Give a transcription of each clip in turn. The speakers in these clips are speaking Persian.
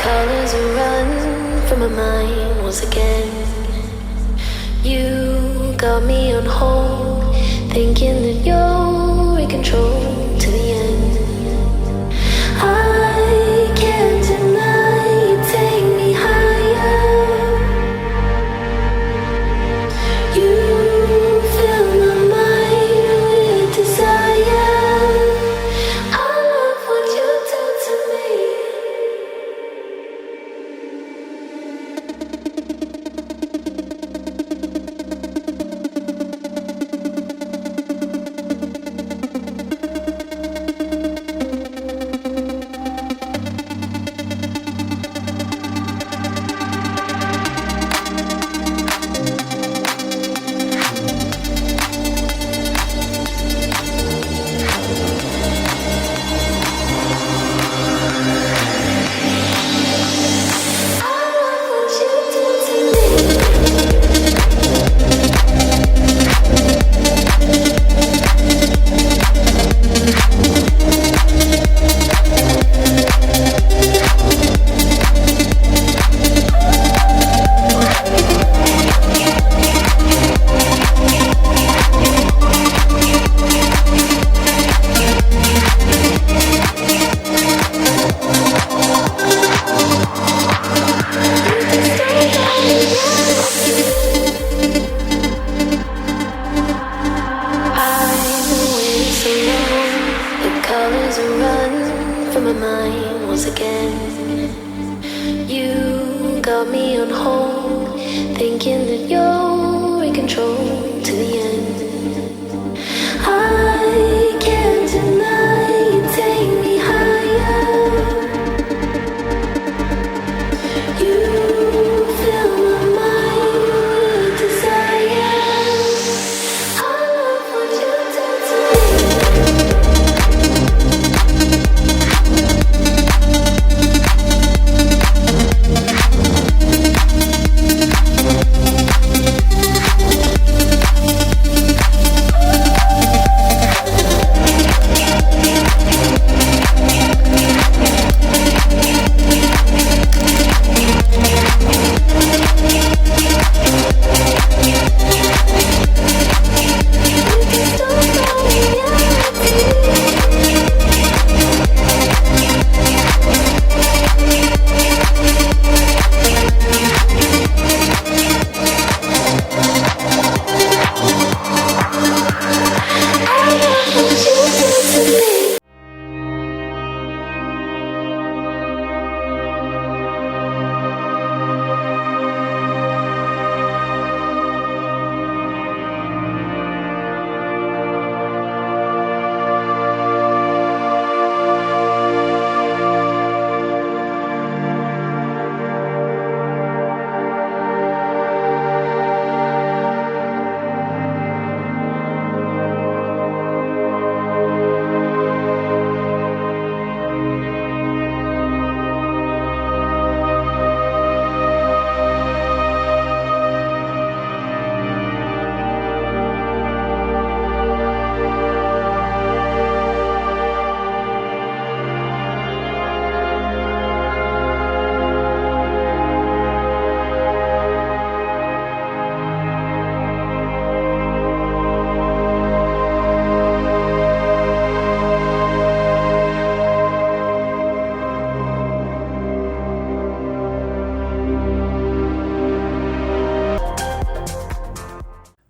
colors are run from my mind once again. You got me on hold, thinking that you're in control to the end. I can't deny you take me higher. You fill my mind with desire. I love what you do to me.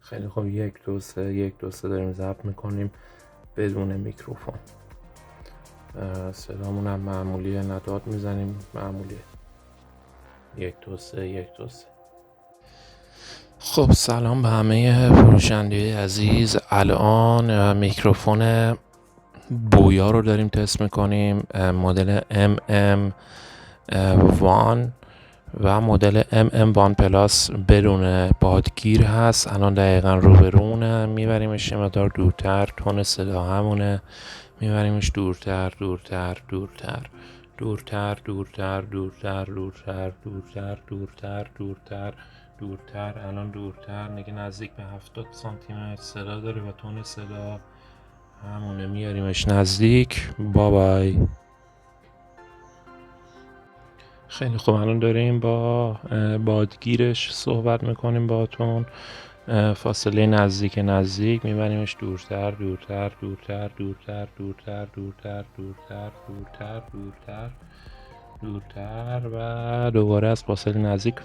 خیلی خوب، یک دو سه داریم ضبط میکنیم بدون میکروفون. صدامون هم معمولیه، نداد میزنیم معمولیه. یک دو سه. خب سلام به همه فروشنده عزیز. الان میکروفون بویا رو داریم تست میکنیم، مدل MM1 و مدل MM1 پلاس بدون بادگیر هست. الان دقیقا روبرونه، میبریمش یه مقدار دورتر، تون صدا همونه، میبریمش دورتر. الان دورتر، نگه نزدیک به 70 سانتی متر صدا داره و تون صدا همونه، میاریمش نزدیک. بابای. خیلی خوب، الان داریم با بادگیرش صحبت میکنیم باهاتون. فاصله نزدیک میبریمش دورتر دورتر دورتر دورتر دورتر دورتر دورتر دورتر دورتر دورتر و دوباره از فاصله نزدیک.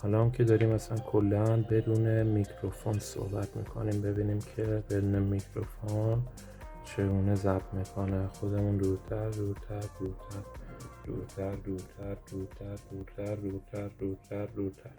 حالا هم که داریم مثلا کلا بدون میکروفون صحبت میکنیم، ببینیم که بدون میکروفون چگونه ضبط میکنه. خودمون دورتر دورتر دورتر دورتر دورتر دورتر دورتر دورتر دورتر دورتر.